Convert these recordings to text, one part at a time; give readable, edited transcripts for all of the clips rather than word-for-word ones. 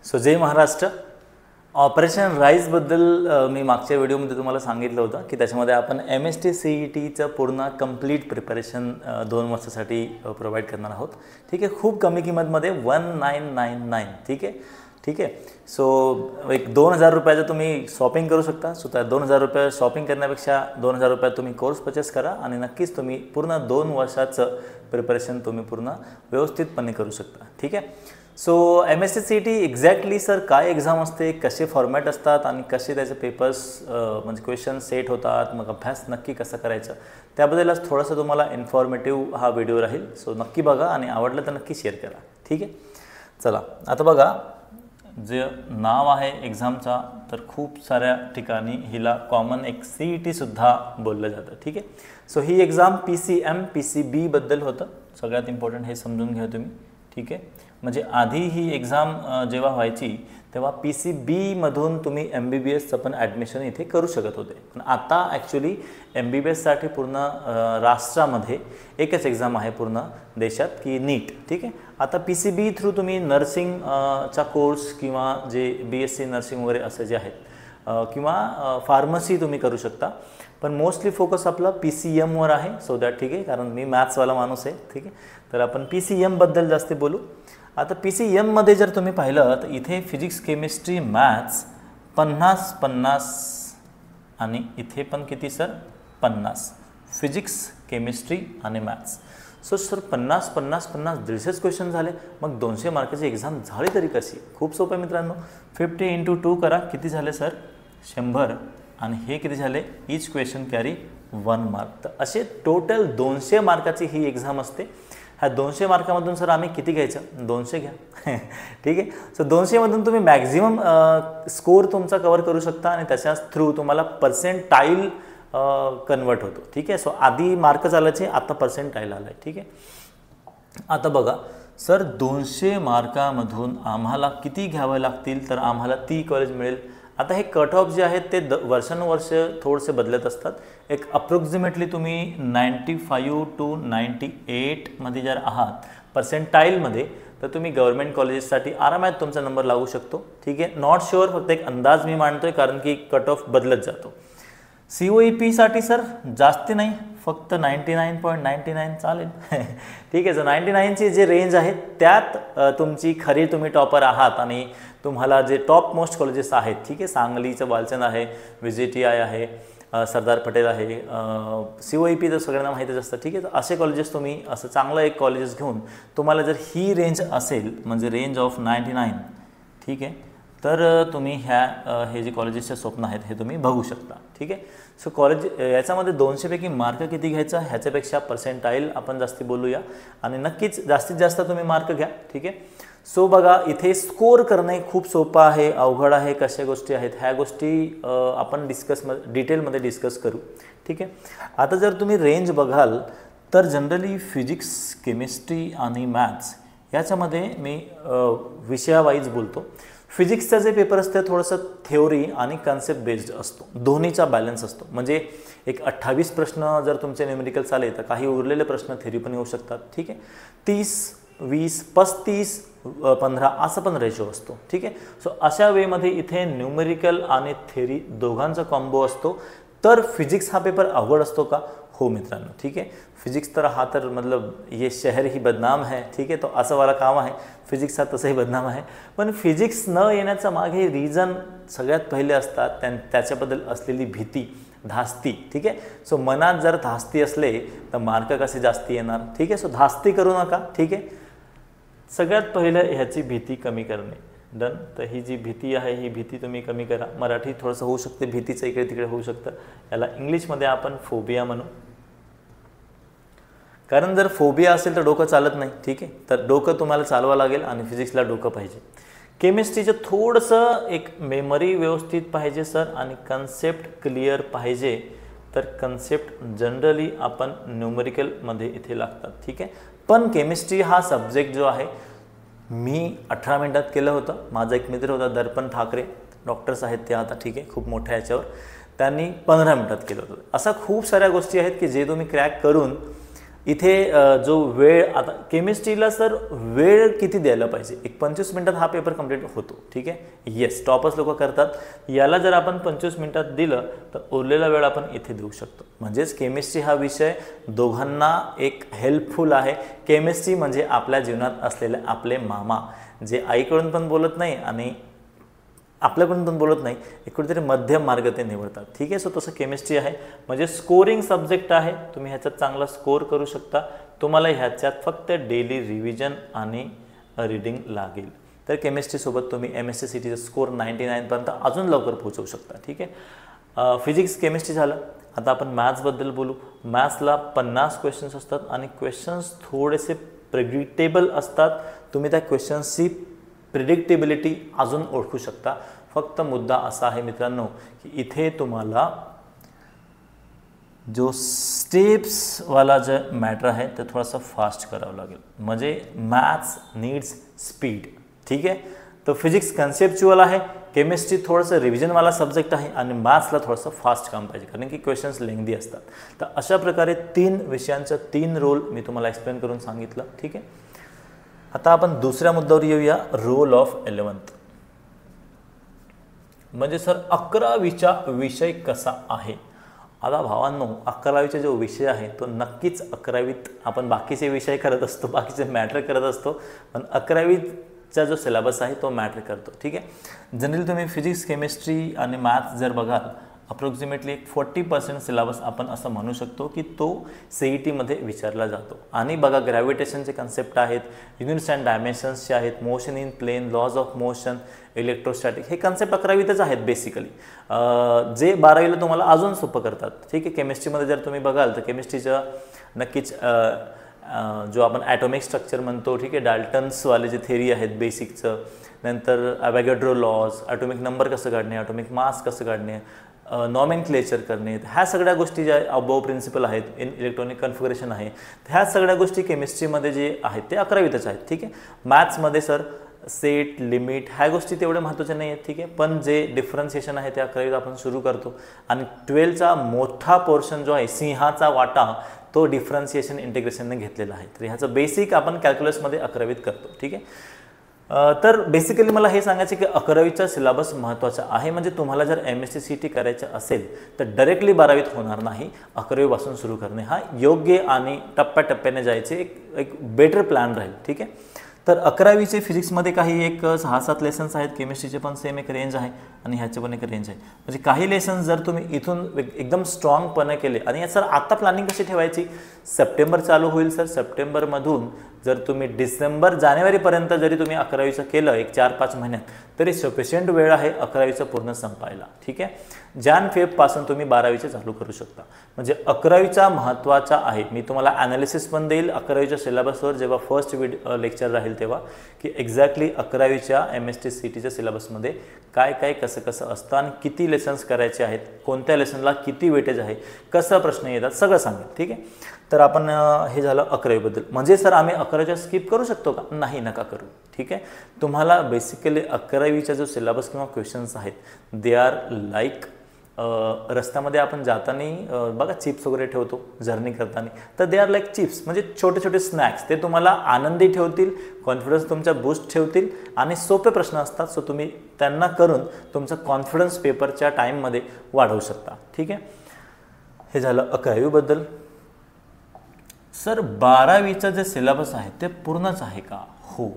So जय Maharashtra. Operation राईजबद्दल मी मागच्या व्हिडिओमध्ये तुम्हाला सांगितलं होतं की त्याच्यामध्ये आपण MST CETचं पूर्ण कंप्लीट प्रिपरेशन 2 वर्षासाठी प्रोव्हाइड करणार आहोत. ठीक आहे, खूप कमी किंमतमध्ये 1999. ठीक आहे. सो एक 2000 रुपयाचं तुम्ही शॉपिंग करू शकता. सो त्या 2000 रुपये शॉपिंग करण्यापेक्षा 2000 रुपयात तुम्ही कोर्स परचेस करा आणि नक्कीच तुम्ही पूर्ण 2 वर्षाचं प्रिपरेशन तुम्ही पूर्ण व्यवस्थितपणे करू शकता. ठीक आहे. So MST CET exactly sir काय एक्झाम असते, कसे फॉर्मॅट असतात आणि कसे त्याचे पेपर्स म्हणजे क्वेश्चन सेट होतात, मग अभ्यास नक्की कसा करायचा त्याबद्दलच थोडंसं तुम्हाला इन्फॉर्मेटिव्ह हा व्हिडिओ राहील. सो नक्की बघा आणि आवडलं तर नक्की शेअर करा. ठीक आहे. चला आता बघा, जे नाव आहे एक्झामचा तर खूप साऱ्या ठिकाणी हिला कॉमन एक CET सुद्धा बोललं जातं. ठीक आहे. सो ही एक्झाम PCM PCB बद्दल होतं. सगळ्यात इम्पॉर्टंट हे समजून घ्या तुम्ही. ठीक आहे. म्हणजे आधी ही एक्झाम जेव्हा व्हायची तेव्हा PCBमधून तुम्ही MBBSचं पण ॲडमिशन इथे करू शकत होते. पण आता ॲक्च्युली MBBSसाठी पूर्ण राष्ट्रामध्ये एकच एक्झाम आहे पूर्ण देशात की नीट. ठीक आहे. आता PCB थ्रू तुम्ही नर्सिंगचा कोर्स किंवा जे BSc नर्सिंग वगैरे असे जे आहेत किंवा फार्मसी तुम्ही करू शकता. पण मोस्टली फोकस आपला PCMवर आहे. सो दॅट ठीक आहे, कारण मी मॅथ्सवाला माणूस आहे. ठीक आहे. तर आपण PCMबद्दल जास्त बोलू. आता PCMमध्ये जर तुम्ही पाहिलं तर इथे फिजिक्स केमिस्ट्री मॅथ्स 50-50 आणि इथे पण किती सर 50 फिजिक्स केमिस्ट्री आणि मॅथ्स. सो सर 50-50 150 क्वेश्चन झाले, मग 200 मार्काची एक्झाम झाली तरी कशी? खूप सोपं आहे मित्रांनो. 50 × 2 करा, किती झाले सर 100 आणि हे किती झाले, ईच क्वेश्चन कॅरी 1 मार्क. तर असे टोटल 200 मार्काची ही एक्झाम असते. ह्या 200 मार्कामधून सर आम्ही किती घ्यायचं, 200 घ्या. ठीक आहे. सो 200मधून तुम्ही मॅक्झिमम स्कोअर तुमचा कवर करू शकता आणि त्याच्या थ्रू तुम्हाला पर्सेंटाईल कन्वर्ट होतो. ठीक आहे. सो आधी मार्क चालायचे, आता पर्सेंटाईल आला आहे. ठीक आहे. आता बघा सर 200 मार्कामधून आम्हाला किती घ्यावं लागतील तर आम्हाला ती कॉलेज मिळेल. आता हे कट ऑफ जे आहेत ते वर्षानुवर्ष थोडेसे बदलत असतात. एक अप्रोक्झिमेटली तुम्ही 95 to 98 मध्ये जर आहात पर्सेंटाईलमध्ये तर तुम्ही गव्हर्मेंट कॉलेजेससाठी आरामात तुमचा नंबर लागू शकतो. ठीक आहे. नॉट शुअर, फक्त एक अंदाज मी मांडतोय कारण की कट ऑफ बदलत जातो. COEPसाठी सर जास्ती नाही, फक्त 99.99 चालेल. ठीक आहे. सो 99ची जे रेंज आहे त्यात तुमची खरी तुम्ही टॉपर आहात आणि तुम्हाला जे टॉप मोस्ट कॉलेजेस आहेत. ठीक आहे. सांगलीचं वालचंद आहे, VGTI आहे, सरदार पटेल आहे, COEP तर सगळ्यांना माहितीच असतं. ठीक आहे. तर असे कॉलेजेस तुम्ही असं चांगलं एक कॉलेजेस घेऊन तुम्हाला जर ही रेंज असेल म्हणजे रेंज ऑफ 99, ठीक आहे, तर तुम्ही हे जे कॉलेजेसचे स्वप्न आहेत हे तुम्ही बघू शकता. ठीक आहे. सो कॉलेज याच्यामध्ये 200 पैकी मार्क किती घ्यायचा ह्याच्यापेक्षा पर्सेंटाईल आपण जास्ती बोलूया आणि नक्कीच जास्तीत जास्त तुम्ही मार्क घ्या. ठीक आहे. सो बघा, इथे स्कोअर करणे खूप सोपं आहे, अवघड आहे, कशा गोष्टी आहेत ह्या गोष्टी आपण डिटेलमध्ये डिस्कस करू. ठीक आहे. आता जर तुम्ही रेंज बघाल तर जनरली फिजिक्स केमिस्ट्री आणि मॅथ्स याच्यामध्ये मी विषयावाईज बोलतो. फिजिक्सचा जे पेपर असते थोडंसं थेओरी आणि कन्सेप्ट बेस्ड असतो, दोन्हीचा बॅलन्स असतो. म्हणजे एक 28 प्रश्न जर तुमचे न्यूमेरिकल्स आले तर काही उरलेले प्रश्न थेरी पण येऊ शकतात. ठीक आहे. 30, 20, 35, 15 असं पण रेशो असतो. ठीक आहे. सो अशा वेमध्ये इथे न्यूमेरिकल आणि थेरी दोघांचा कॉम्बो असतो. तर फिजिक्स हा पेपर अवघड असतो का? हो मित्रांनो. ठीक आहे. फिजिक्स तर हा तर मतलब ये शहर ही बदनाम है. ठीक आहे. तो असं वाला काम आहे. फिजिक्स हा तसंही बदनाम आहे. पण फिजिक्स न येण्याचा मागे रिझन सगळ्यात पहिले असतात त्याच्याबद्दल असलेली भीती, धास्ती. ठीक आहे. सो मनात जर धास्ती असले तर मार्क कसे जास्ती येणार. ठीक आहे. सो धास्ती करू नका. ठीक आहे. सगळ्यात पहिलं ह्याची भीती कमी करणे. डन. तर ही जी भीती आहे ही भीती तुम्ही कमी करा. मराठी थोडंसं होऊ शकते, भीतीचं इकडे तिकडे होऊ शकतं. याला इंग्लिशमध्ये आपण फोबिया म्हणू. कारण जर फोबिया असेल तर डोकं चालत नाही. ठीक आहे. तर डोकं तुम्हाला चालवावं लागेल आणि फिजिक्सला डोकं पाहिजे. केमिस्ट्रीचं थोडंसं एक मेमरी व्यवस्थित पाहिजे सर आणि कन्सेप्ट क्लिअर पाहिजे. तर कन्सेप्ट जनरली आपण न्यूमेरिकलमध्ये इथे लागतात. ठीक आहे. पण केमिस्ट्री हा सब्जेक्ट जो आहे मी 18 मिनिटात केलं होतं. माझा एक मित्र होता दर्पण ठाकरे, डॉक्टर्स आहेत ते आता. ठीक आहे. खूप मोठ्या ह्याच्यावर त्यांनी 15 मिनिटात केलं होतं. असा खूप साऱ्या गोष्टी आहेत की जे तुम्ही क्रॅक करून इथे जो वेळ, आता केमिस्ट्रीला सर वेळ किती द्यायला पाहिजे, एक 25 मिनिटात हा पेपर कंप्लीट होतो, ठीक आहे, येस टॉपच लोक करतात। याला जर आपण 25 मिनिटात दिलं तर उरलेला वेळ आपण इथे देऊ शकतो। म्हणजेच केमिस्ट्री हा विषय दोघांना एक हेल्पफुल आहे। केमिस्ट्री म्हणजे आपल्या जीवनात असलेले आपले मामा, जे आईकडून पण बोलत नाही आणि आपल्याकडून पण बोलत नाही, एक कुठेतरी मध्यम मार्ग ते निवडतात, ठीक आहे। सो तसं केमिस्ट्री आहे, म्हणजे स्कोरिंग सब्जेक्ट आहे, तुम्ही ह्याच्यात चांगला स्कोर करू शकता। तुम्हाला ह्याच्यात फक्त डेली रिव्हिजन आणि रीडिंग लागेल, तर केमिस्ट्रीसोबत तुम्ही MSc CETचा स्कोर 99 पर्यंत अजून लवकर पोहोचवू शकता, ठीक आहे। फिजिक्स केमिस्ट्री झालं, आता आपण मॅथ्सबद्दल बोलू। मॅथ्सला 50 क्वेश्चन्स असतात आणि क्वेश्चन्स थोडेसे प्रेडिक्टेबल असतात, तुम्ही त्या क्वेश्चन्सची प्रिडिक्टेबिलिटी अजून ओळखू शकता। फक्त मुद्दा असा आहे मित्रांनो की इथे तुम्हाला जो स्टेप्सवाला जे मॅटर आहे ते थोडासा फास्ट करावं लागेल, म्हणजे मॅथ्स नीड्स स्पीड, ठीक आहे। तर फिजिक्स कन्सेप्च्युअल आहे, केमिस्ट्री थोडंसं रिव्हिजनवाला सब्जेक्ट आहे आणि मॅथ्सला थोडंसं फास्ट काम पाहिजे कारण की क्वेश्चन्स लेंथी असतात। तर अशा प्रकारे 3 विषयांचा 3 रोल मी तुम्हाला एक्सप्लेन करून सांगितलं, ठीक आहे। आता आपण दुसऱ्या मुद्द्यावर येऊया, रोल ऑफ 11th, म्हणजे सर 11वीचा विषय कसा आहे। आता भावांनो, 11वीचा जो विषय आहे तो नक्कीच 11वीत आपण बाकीचे विषय करत असतो, बाकीचे मॅटर करत असतो, पण 11वीचा जो सिलेबस आहे तो मॅटर करतो, ठीक आहे। जनरली तुम्ही फिजिक्स केमिस्ट्री आणि मॅथ्स जर बघाल, अप्रॉक्सिमेटली 40% सिलेबस आपण असं म्हणू शकतो की तो CET मध्ये विचारला जातो। आणि बघा, ग्रॅव्हिटेशनचे कन्सेप्ट आहेत, युनिट्स अँड डायमेन्शन्सचे आहेत, motion in plane, laws of motion, electrostatic, हे कन्सेप्ट 11वीतच आहेत बेसिकली, जे 12वीला तुम्हाला अजून सोपं करतात, ठीक आहे। केमिस्ट्रीमध्ये जर तुम्ही बघाल तर केमिस्ट्रीचं नक्कीच जो आपण ॲटॉमिक स्ट्रक्चर म्हणतो, ठीक आहे, डाल्टन्सवाले जे थेरी आहेत बेसिकचं, नंतर अवॅगॅड्रो लॉज, ॲटॉमिक नंबर कसं काढणे, ॲटॉमिक मास कसं काढणे, नॉमेनक्लेचर करणे, ह्या सगळ्या गोष्टी ज्या अबोव प्रिन्सिपल आहेत, इलेक्ट्रॉनिक कन्फिगरेशन आहे, ह्या सगळ्या गोष्टी केमिस्ट्रीमध्ये जे आहेत ते 11वीतच आहेत, ठीक आहे। मॅथ्समध्ये सर सेट, लिमिट ह्या गोष्टी तेवढ्या महत्त्वाच्या नाही आहेत, ठीक आहे, पण जे डिफरन्सिएशन आहे ते 11वीत आपण सुरू करतो। आणि 12चा मोठा पोर्शन जो आहे, सिंहाचा वाटा, तो डिफरन्सिएशन इंटिग्रेशनने घेतलेला आहे। तर ह्याचं बेसिक आपण कॅल्क्युलसमध्ये 11वीत करतो, ठीक आहे। तर बेसिकली मला हे सांगायचं की 11वीचा सिलेबस महत्त्वाचा आहे, म्हणजे तुम्हाला जर MSc CET करायचं असेल तर डायरेक्टली 12वीत होणार नाही, 11वीपासून सुरू करणे हा योग्य आणि टप्प्याटप्प्याने जायचे एक बेटर प्लॅन राहील, ठीक आहे। तर 11वीचे फिजिक्समध्ये काही एक 6-7 लेसन्स आहेत, केमिस्ट्रीचे पण सेम एक रेंज आहे आणि ह्याचे पण एक रेंज आहे, म्हणजे काही लेसन्स जर तुम्ही इथून एकदम स्ट्रॉंगपणे केले, आणि सर आता प्लॅनिंग कशी ठेवायची, सप्टेंबर चालू होईल सर, सप्टेंबरमधून जर तुम्ही डिसेंबर जानेवारीपर्यंत जरी तुम्ही 11वीचं केलं एक 4-5 महिन्यात तरी सफिशियंट वेळ आहे 11वीचं पूर्ण संपायला, ठीक आहे। जान-फेबपासून तुम्ही 12वीचे चालू करू शकता, म्हणजे 11वीचा महत्त्वाचा आहे। मी तुम्हाला ॲनालिसिस पण देईल 11वीच्या सिलेबसवर जेव्हा फर्स्ट लेक्चर राहील तेव्हा, की एक्झॅक्टली 11वीच्या MSc CETच्या सिलेबसमध्ये काय काय कसं कसं असतं आणि किती लेसन्स करायचे आहेत, कोणत्या लेसनला किती वेटेज आहे, कसं प्रश्न येतात, सगळं सांगेल, ठीक आहे। तर आपण हे झालं 11वीबद्दल। म्हणजे सर आम्ही 11वीच्या स्किप करू शकतो का, नाही, नका करू, ठीक आहे। तुम्हाला बेसिकली 11वीचा जो सिलेबस किंवा क्वेश्चन्स आहेत दे आर लाईक, रस्त्यामध्ये आपण जाताना बघा चिप्स वगैरे ठेवतो जर्नी करताना, तर दे आर लाईक चिप्स, म्हणजे छोटे छोटे स्नॅक्स, ते तुम्हाला आनंदी ठेवतील, कॉन्फिडन्स तुमचा बूस्ट ठेवतील आणि सोपे प्रश्न असतात, सो तुम्ही त्यांना करून तुमचा कॉन्फिडन्स पेपरच्या टाईममध्ये वाढवू शकता, ठीक आहे। हे झालं 11वीबद्दल। सर 12वीचं जे सिलेबस आहे ते पूर्णच आहे का, हो,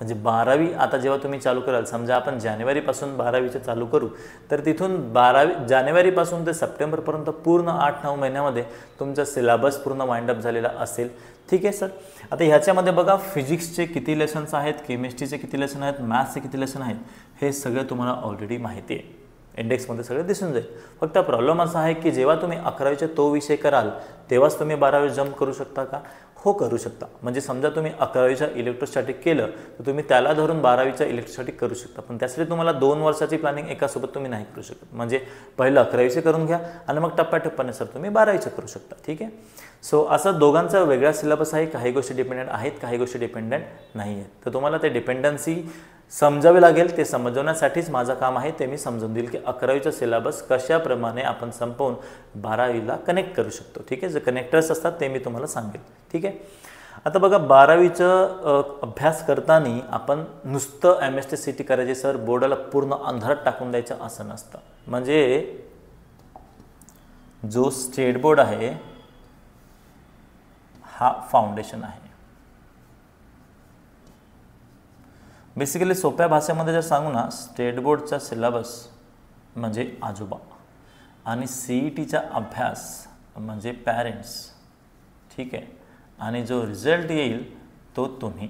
म्हणजे 12वी आता जेव्हा तुम्ही चालू कराल, समजा आपण जानेवारीपासून 12वीचं चालू करू, तर तिथून 12वी जानेवारीपासून ते सप्टेंबरपर्यंत पूर्ण 8-9 महिन्यामध्ये तुमचा सिलेबस पूर्ण वाइंडअप झालेला असेल, ठीक आहे सर। आता ह्याच्यामध्ये बघा फिजिक्सचे किती लेसन्स आहेत, केमिस्ट्रीचे किती लेसन आहेत, मॅथ्सचे किती लेसन आहेत, हे सगळं तुम्हाला ऑलरेडी माहिती आहे, इंडेक्समध्ये सगळं दिसून जाईल। फक्त प्रॉब्लेम असा आहे की जेव्हा तुम्ही 11वीचा तो विषय कराल तेव्हाच तुम्ही 12वी जंप करू शकता का, हो करू शकता। म्हणजे समजा तुम्ही 11वीचा इलेक्ट्रोस्टॅटिक केलं तर तुम्ही त्याला धरून 12वीचा इलेक्ट्रोस्टॅटिक करू शकता, पण त्यासाठी तुम्हाला 2 वर्षाची प्लॅनिंग एकासोबत तुम्ही नाही करू शकत, म्हणजे पहिलं 11वीचे करून घ्या आणि मग टप्प्याटप्प्याने सर तुम्ही 12वीचं करू शकता, ठीक आहे। सो असं दोघांचा वेगळा सिलेबस आहे, काही गोष्टी डिपेंडंट आहेत, काही गोष्टी डिपेंडंट नाही आहेत, तर तुम्हाला ते डिपेंडन्सी समजावे लागेल. ते समजवण्यासाठीच माझं काम आहे. ते मी समजून देईल की 11वीचा सिलेबस कशाप्रमाणे आपण संपवून 12वीला कनेक्ट करू शकतो. ठीक आहे, जे कनेक्टर्स असतात ते मी तुम्हाला सांगेल. ठीक आहे, आता बघा 12वीचं अभ्यास करताना आपण नुसतं MST CET करायचे सर, बोर्डाला पूर्ण अंधारात टाकून द्यायचं असं नसतं. म्हणजे जो स्टेट बोर्ड आहे हा फाउंडेशन आहे. बेसिकली सोप्या भाषेमध्ये जर सांगू ना, स्टेट बोर्डचा सिलेबस म्हणजे आजोबा आणि CETचा अभ्यास म्हणजे पॅरेंट्स. ठीक आहे, आणि जो रिझल्ट येईल तो तुम्ही.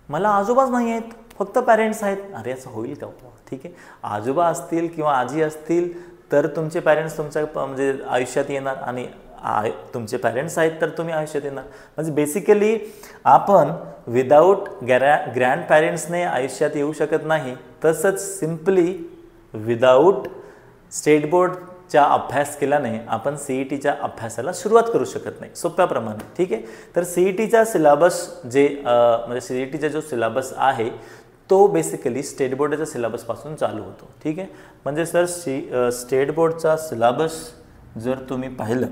मला आजोबाच नाही आहेत, फक्त पॅरेंट्स आहेत. अरे असं होईल का? ठीक आहे, आजोबा असतील किंवा आजी असतील तर तुमचे पॅरेंट्स तुमच्या म्हणजे आयुष्यात येणार, आणि तुमचे पॅरेंट्स आहेत तर तुम्ही आयुष्यात येणार. म्हणजे बेसिकली आपण विदाऊट ग्रँड पॅरेंट्सने आयुष्यात येऊ शकत नाही, तसंच सिम्पली विदाऊट स्टेट बोर्डचा अभ्यास केल्याने आपण CETच्या अभ्यासाला सुरुवात करू शकत नाही सोप्याप्रमाणे. ठीक आहे, तर CETचा सिलेबस जे म्हणजे CETचा जो सिलेबस आहे तो बेसिकली स्टेट बोर्डाच्या सिलेबसपासून चालू होतो. ठीक आहे, म्हणजे सर स्टेट बोर्डचा सिलेबस जर तुम्ही पाहिलं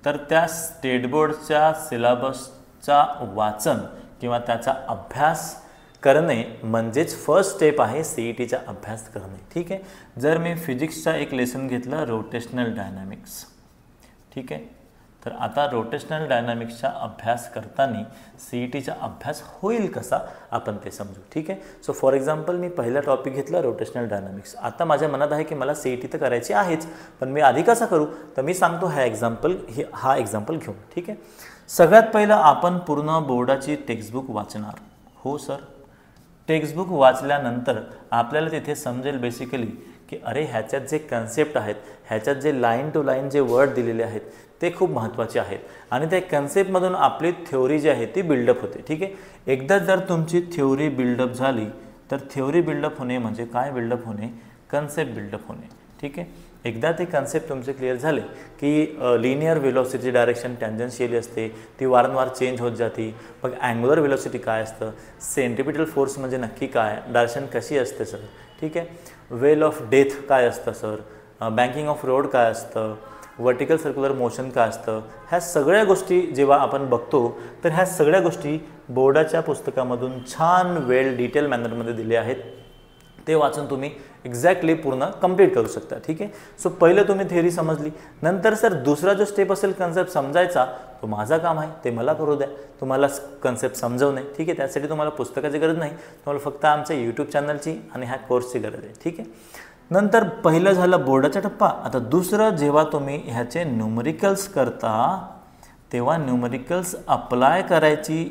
तर त्या स्टेट बोर्डच्या सिलेबसचा वाचन किंवा त्याचा अभ्यास करणे म्हणजेच फर्स्ट स्टेप आहे CETचा अभ्यास करणे. ठीक आहे, जर मी फिजिक्सचा एक लेसन घेतलं रोटेशनल डायनॅमिक्स. ठीक आहे, तर आता रोटेशनल डायनॅमिक्सचा अभ्यास करताना CETचा अभ्यास होईल कसा आपण ते समजू. ठीक आहे, सो फॉर एक्झाम्पल मी पहिला टॉपिक घेतला रोटेशनल डायनॅमिक्स. आता माझ्या मनात आहे की मला CET तर करायची आहेच, पण मी आधी कसा करू, तर मी सांगतो हा एक्झाम्पल घेऊन. ठीक आहे, सगळ्यात पहिलं आपण पूर्ण बोर्डाची टेक्स्टबुक वाचणार. हो सर, टेक्स्टबुक वाचल्यानंतर आपल्याला तिथे समजेल बेसिकली की अरे ह्याच्यात जे कन्सेप्ट आहेत, ह्याच्यात जे लाईन टू लाईन जे वर्ड दिलेले आहेत ते खूप महत्त्वाचे आहेत, आणि त्या कन्सेप्टमधून आपली थ्योरी जी आहे ती बिल्डअप होते. ठीक आहे, एकदा जर तुमची थ्योरी बिल्डअप झाली तर थ्योरी बिल्डअप होणे म्हणजे काय बिल्डअप होणे, कन्सेप्ट बिल्डअप होणे. ठीक आहे, एकदा ते कन्सेप्ट तुमचे क्लिअर झाले की लिनियर व्हेलॉसिटी डायरेक्शन टँजन्शियली असते, ती वारंवार चेंज होत जाते. मग अँग्युलर व्हेलॉसिटी काय असतं, सेंट्रिपिटल फोर्स म्हणजे नक्की काय, डायरेक्शन कशी असते सर. ठीक आहे, वेल ऑफ डेथ काय असतं सर, बँकिंग ऑफ रोड काय असतं, वर्टिकल सर्क्युलर मोशन काय असतं. ह्या सगळ्या गोष्टी जेव्हा आपण बघतो तर ह्या सगळ्या गोष्टी बोर्डाच्या पुस्तकामधून छान वेल डिटेल मॅनरमध्ये दिले आहेत. ते वाचून तुम्ही एक्झॅक्टली पूर्ण कंप्लीट करू शकता. ठीक आहे, सो पहिलं तुम्ही थिअरी समजली, नंतर सर दुसरा जो स्टेप असेल कन्सेप्ट समजायचा, तो माझा काम आहे, ते मला करू द्या. तुम्हाला कन्सेप्ट समजवणे. ठीक आहे, त्यासाठी तुम्हाला पुस्तकाची गरज नाही, तुम्हाला फक्त आमच्या यूट्यूब चॅनलची आणि ह्या कोर्सची गरज आहे. ठीक आहे, नंतर पहिलं झालं बोर्डाचा टप्पा. आता दुसरं, जेव्हा तुम्ही ह्याचे न्यूमरिकल्स करता तेव्हा न्यूमरिकल्स अप्लाय करायची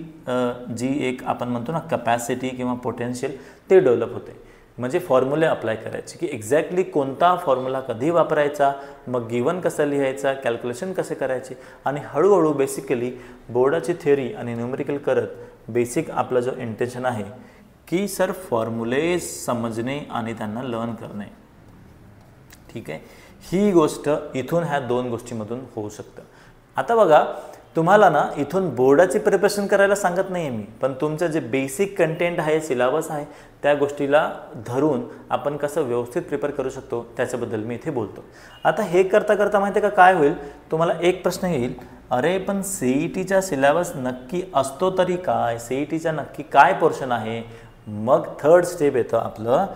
जी एक आपण म्हणतो ना कॅपॅसिटी किंवा पोटेन्शियल, ते डेव्हलप होते. म्हणजे फॉर्म्युले अप्लाय करायचे की एक्झॅक्टली कोणता फॉर्म्युला कधी वापरायचा, मग गिवन कसं लिहायचा, कॅल्क्युलेशन कसे करायचे, आणि हळूहळू बेसिकली बोर्डाची थिअरी आणि न्यूमरिकल करत बेसिक आपला जो इंटेन्शन आहे की सर फॉर्म्युले समजणे आणि त्यांना लर्न करणे. ठीक आहे, ही गोष्ट इथून ह्या दोन गोष्टीमधून होऊ शकतं. आता बघा, तुम्हाला ना इथून बोर्डाची प्रिपरेशन करायला सांगत नाही आहे मी, पण तुमचं जे बेसिक कंटेंट आहे, सिलेबस आहे, त्या गोष्टीला धरून आपण कसं व्यवस्थित प्रिपेअर करू शकतो त्याच्याबद्दल मी इथे बोलतो. आता हे करता करता माहिती आहे का काय होईल, तुम्हाला एक प्रश्न येईल, अरे पण CETचा सिलेबस नक्की असतो तरी काय, CETचा नक्की काय पोर्शन आहे. मग थर्ड स्टेप येतं आपलं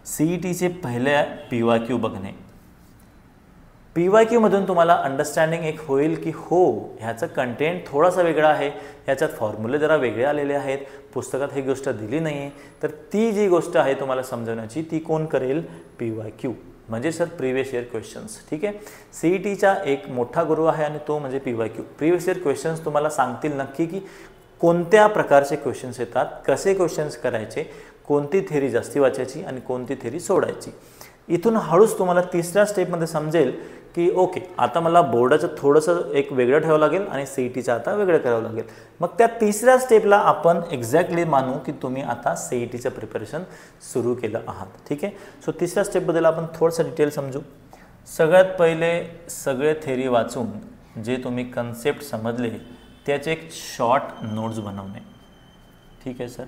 CETचे पहिले PYQ बघणे. PYQ मधून तुम्हाला अंडरस्टँडिंग एक होईल की हो ह्याचं कंटेंट थोडासा वेगळा आहे, ह्याच्यात फॉर्म्युले जरा वेगळे आलेले आहेत, पुस्तकात ही गोष्ट दिली नाही आहे. तर ती जी गोष्ट आहे तुम्हाला समजवण्याची ती कोण करेल, PYQ म्हणजे सर प्रिव्हियस इयर क्वेश्चन्स. ठीक आहे, CETचा एक मोठा गुरु आहे आणि तो म्हणजे PYQ. प्रिव्हियस इयर क्वेश्चन्स तुम्हाला सांगतील नक्की की कोणत्या प्रकारचे क्वेश्चन्स येतात, कसे क्वेश्चन्स करायचे, कोणती थेरी जास्ती वाचायची आणि कोणती थेरी सोडायची. इथून हळूच तुम्हाला तिसऱ्या स्टेपमध्ये समजेल की ओके आता मला बोर्डाचं थोडंसं एक वेगळं ठेवावं लागेल आणि CETचं आता वेगळं करावं लागेल. मग त्या तिसऱ्या स्टेपला आपण एक्झॅक्टली मानू की तुम्ही आता CETचं प्रिपरेशन सुरू केलं आहात. ठीक आहे, सो तिसऱ्या स्टेपबद्दल आपण थोडंसं डिटेल समजू. सगळ्यात पहिले सगळे थेरी वाचून जे तुम्ही कन्सेप्ट समजले त्याचे एक शॉर्ट नोट्स बनवणे. ठीक आहे सर.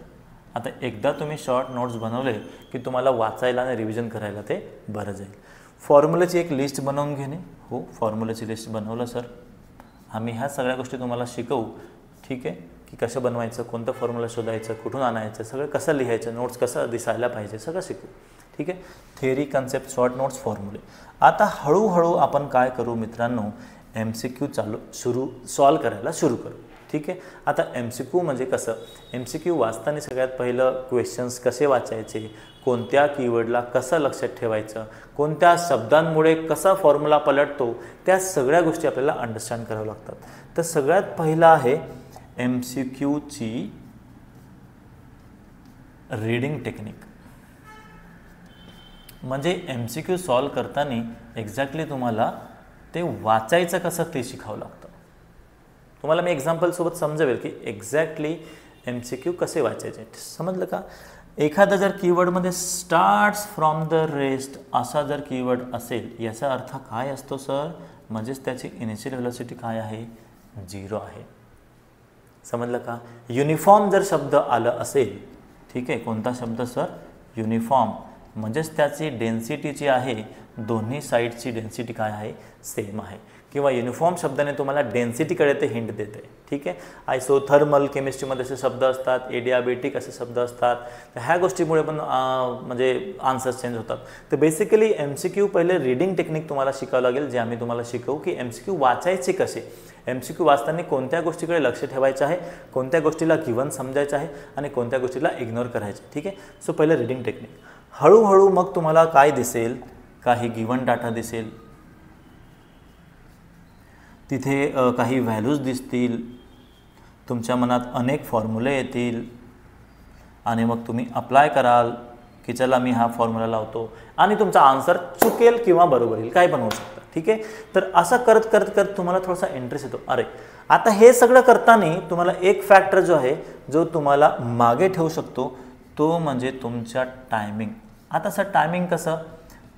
आता एकदा तुम्ही शॉर्ट नोट्स बनवले की तुम्हाला वाचायला आणि रिव्हिजन करायला ते बरं जाईल. फॉर्म्युलाची एक लिस्ट बनवून घेणे. हो, फॉर्म्युलाची लिस्ट बनवलं सर. आम्ही ह्या सगळ्या गोष्टी तुम्हाला शिकवू. ठीक आहे, की कसं बनवायचं, कोणतं फॉर्म्युला शोधायचं, कुठून आणायचं, सगळं कसं लिहायचं, नोट्स कसं दिसायला पाहिजे, सगळं शिकू. ठीक आहे. थिअरी, कन्सेप्ट, शॉर्ट नोट्स, फॉर्म्युले. आता हळूहळू आपण काय करू मित्रांनो, MCQ सॉल्व करायला सुरू करू. ठीक आहे. आता MCQ म्हणजे कसं, MCQ वाचताना सगळ्यात पहिलं क्वेश्चन्स कसे वाचायचे, कोणत्या कीवर्डला कसं लक्षात ठेवायचं, कोणत्या शब्दांमुळे कसा फॉर्म्युला पलटतो, त्या सगळ्या गोष्टी आपल्याला अंडरस्टँड कराव्या लागतात. तर सगळ्यात पहिलं आहे MCQची रीडिंग टेक्निक. म्हणजे MCQ सॉल्व करताना एक्झॅक्टली तुम्हाला ते वाचायचं कसं ते शिकावं लागतं. तुम्हाला मी एक्झाम्पलसोबत समजवेल की एक्झॅक्टली MCQ कसे वाचायचे. समजलं का. एखादा जर कीवर्डमध्ये स्टार्ट्स फ्रॉम द रेस्ट असा जर कीवर्ड असेल, याचा अर्थ काय असतो सर, म्हणजेच त्याची इनिशियल व्हेलॉसिटी काय आहे, 0 आहे. समजलं का. युनिफॉर्म जर शब्द आलं असेल, ठीक आहे, कोणता शब्द सर, युनिफॉर्म, म्हणजेच त्याची डेन्सिटी जी आहे, दोन्ही साईडची डेन्सिटी काय आहे, सेम आहे. किंवा युनिफॉर्म शब्दाने तुम्हाला डेन्सिटीकडे ते हिंट देते. ठीक आहे. आयसोथर्मल केमिस्ट्रीमध्ये असे शब्द असतात, एडियाबेटिक असे शब्द असतात. तर ह्या गोष्टीमुळे पण म्हणजे आन्सर्स चेंज होतात. तर बेसिकली MCQ पहिले रीडिंग टेक्निक तुम्हाला शिकावं लागेल, जे आम्ही तुम्हाला शिकवू की MCQ वाचायचे कसे, MCQ वाचताना कोणत्या गोष्टीकडे लक्ष ठेवायचं आहे, कोणत्या गोष्टीला गिवन समजायचं आहे आणि कोणत्या गोष्टीला इग्नोर करायचं. ठीक आहे. सो पहिलं रीडिंग टेक्निक. हळूहळू मग तुम्हाला काय दिसेल, काही गिवन डाटा दिसेल, तिथे काही व्हॅल्यूज दिसतील, तुमच्या मनात अनेक फॉर्म्युले येतील आणि मग तुम्ही अप्लाय कराल की चला मी हा फॉर्म्युला लावतो आणि तुमचा आन्सर चुकेल किंवा बरोबर येईल, काय पण होऊ शकतं. ठीक आहे. तर असं करत करत करत तुम्हाला थोडासा इंटरेस्ट येतो. अरे आता हे सगळं करताना तुम्हाला एक फॅक्टर जो आहे, जो तुम्हाला मागे ठेवू शकतो, तो म्हणजे तुमच्या टायमिंग. आता सर टायमिंग कसं,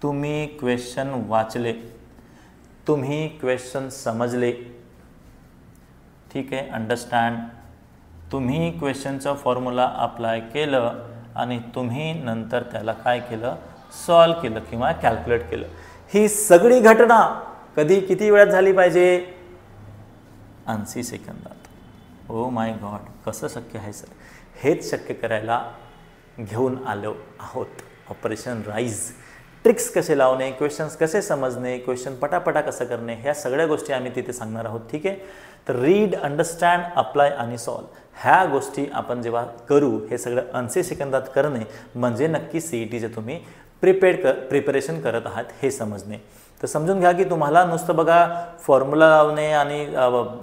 तुम्ही क्वेश्चन वाचले, तुम्ही क्वेश्चन समजले, ठीक आहे, अंडरस्टँड, तुम्ही क्वेश्चनचं फॉर्म्युला अप्लाय केलं आणि तुम्ही नंतर त्याला काय केलं, सॉल्व केलं किंवा कॅल्क्युलेट केलं. ही सगळी घटना कधी किती वेळात झाली पाहिजे, 80 सेकंदात. ओ माय गॉड, कसं शक्य आहे सर. हेच शक्य करायला घेऊन आलो आहोत ऑपरेशन राईज. ट्रिक्स कसे लावणे, क्वेश्चन्स कसे समजणे, क्वेश्चन पटापटा कसं करणे, ह्या सगळ्या गोष्टी आम्ही तिथे सांगणार आहोत. ठीक आहे. तर रीड, अंडरस्टँड, अप्लाय आणि सॉल्व ह्या गोष्टी आपण जेव्हा करू, हे सगळं 80 सेकंदात करणे म्हणजे नक्की CETचे तुम्ही प्रिपरेशन करत आहात हे समजणे. तर समजून घ्या की तुम्हाला नुसतं बघा फॉर्म्युला लावणे आणि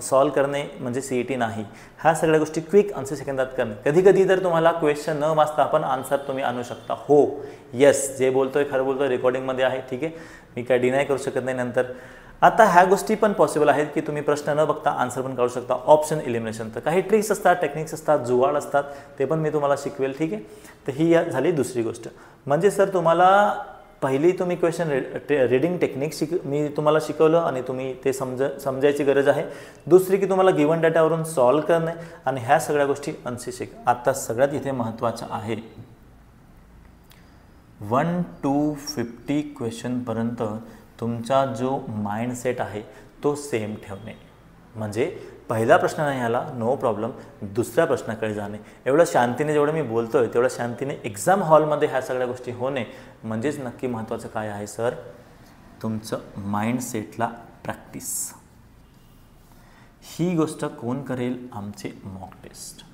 सॉल्व करणे म्हणजे CET नाही. ह्या सगळ्या गोष्टी क्विक 80 सेकंदात करणे. कधी कधी तर तुम्हाला क्वेश्चन न वाचता पण आन्सर तुम्ही आणू शकता. हो, येस, जे बोलतोय खरं बोलतोय, रेकॉर्डिंगमध्ये आहे. ठीक आहे, मी काय डिनाय करू शकत नाही नंतर. आता ह्या गोष्टी पण पॉसिबल आहेत की तुम्ही प्रश्न न बघता आन्सर पण काढू शकता. ऑप्शन एलिमिनेशन, तर काही ट्रिक्स असतात, टेक्निक्स असतात, जुगाड असतात, ते पण मी तुम्हाला शिकवेल. ठीक आहे. तर ही झाली दुसरी गोष्ट. म्हणजे सर तुम्हाला पहिली तुम्ही क्वेश्चन रीडिंग टेक्निक मी तुम्हाला शिकवलं आणि तुम्ही ते समजायची गरज आहे. दुसरी की तुम्हाला गिवन डाटावरून सॉल्व करणे आणि ह्या सगळ्या गोष्टी 80 सेकंद. आता सगळ्यात इथे महत्त्वाचं आहे 1 to 50 क्वेश्चनपर्यंत तुमचा जो माइंडसेट आहे तो सेम ठेवणे. म्हणजे पहिला प्रश्न नाही आला, नो प्रॉब्लेम, दुसऱ्या प्रश्नाकडे जाणे. एवढं शांतीने जेवढं मी बोलतोय तेवढं शांतीने एक्झाम हॉलमध्ये ह्या सगळ्या गोष्टी होणे म्हणजेच नक्की महत्त्वाचं काय आहे सर, तुमचं माइंडसेटला प्रॅक्टिस. ही गोष्ट कोण करेल, आमचे मॉक टेस्ट.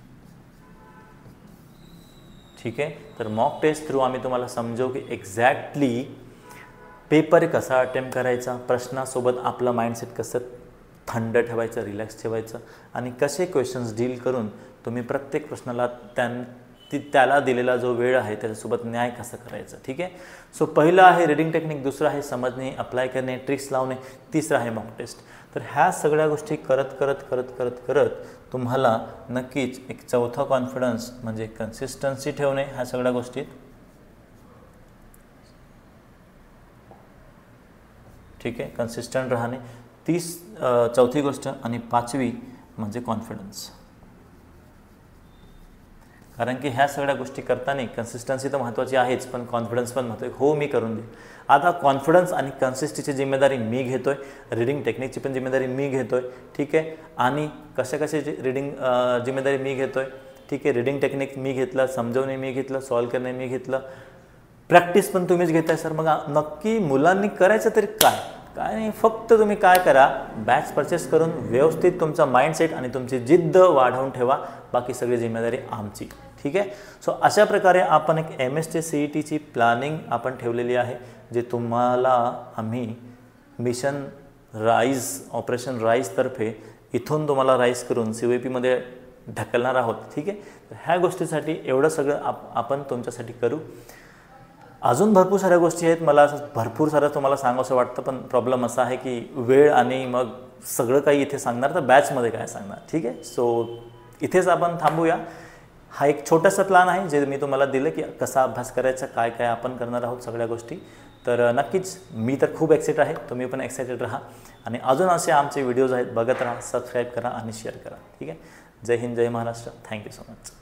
ठीक आहे. तर मॉक टेस्ट थ्रू आम्ही तुम्हाला समजवू की एक्झॅक्टली पेपर कसा अटेम्प्ट करायचा, प्रश्नासोबत आपलं माइंडसेट कसं थंड ठेवायचं, रिलॅक्स ठेवायचं आणि कसे क्वेश्चन्स डील करून तुम्ही प्रत्येक प्रश्नाला त्याला दिलेला जो वेळ आहे त्याच्यासोबत न्याय कसं करायचं. ठीक आहे. सो पहिलं आहे रीडिंग टेक्निक, दुसरं आहे समजणे, अप्लाय करणे, ट्रिक्स लावणे, तिसरं आहे मॉक टेस्ट. तर ह्या सगळ्या गोष्टी करत करत करत करत करत तुम्हाला नक्कीच एक चौथा कॉन्फिडन्स म्हणजे कन्सिस्टन्सी ठेवणे ह्या सगळ्या गोष्टीत. ठीक आहे, कन्सिस्टंट राहणे, चौथी गोष्ट. आणि पाचवी म्हणजे कॉन्फिडन्स. कारण की ह्या सगळ्या गोष्टी करताना कन्सिस्टन्सी तर महत्त्वाची आहेच, पण कॉन्फिडन्स पण महत्त्वाची. हो मी करून देईन. आता कॉन्फिडन्स आणि कन्सिस्टन्सीची जिम्मेदारी मी घेतो आहे, रीडिंग टेक्निकची पण जिम्मेदारी मी घेतो आहे, ठीक आहे. आणि कशाची रीडिंग जिम्मेदारी मी घेतो आहे, ठीक आहे. रीडिंग टेक्निक मी घेतलं, समजवणे मी घेतलं, सॉल्व करणे मी घेतलं, प्रॅक्टिस पण तुम्हीच घेताय सर. मग नक्की मुलांनी करायचं तरी काय नाही, फक्त तुम्ही काय करा, बॅच परचेस करून व्यवस्थित तुमचा माइंडसेट आणि तुमची जिद्द वाढवून ठेवा. बाकी सगळी जिम्मेदारी आमची, ठीक आहे. सो अशा प्रकारे आपण एक MST CETची प्लॅनिंग आपण ठेवलेली आहे, जे तुम्हाला आम्ही मिशन राईज, ऑपरेशन राईजतर्फे इथून तुम्हाला राईज करून COEPमध्ये ढकलणार आहोत, ठीक आहे. तर ह्या गोष्टीसाठी एवढं सगळं आपण तुमच्यासाठी करू. अजून भरपूर साऱ्या गोष्टी आहेत, मला असं भरपूर सारं तुम्हाला सांगावंसं वाटतं, पण प्रॉब्लेम असा आहे की वेळ आणि मग सगळं काही इथे सांगणार तर बॅचमध्ये काय सांगणार, ठीक आहे. सो इथेच आपण थांबूया. हा एक छोटासा प्लॅन आहे जे मी तुम्हाला दिलं की कसा अभ्यास करायचा, काय काय आपण करणार आहोत सगळ्या गोष्टी. तर नक्कीच मी तर खूप एक्साइटेड आहे, तुम्ही पण एक्साइटेड राहा. आणि अजून असे आमचे व्हिडिओज आहेत, बघत राहा, सबस्क्राईब करा आणि शेअर करा, ठीक आहे. जय हिंद, जय महाराष्ट्र. Thank you so much.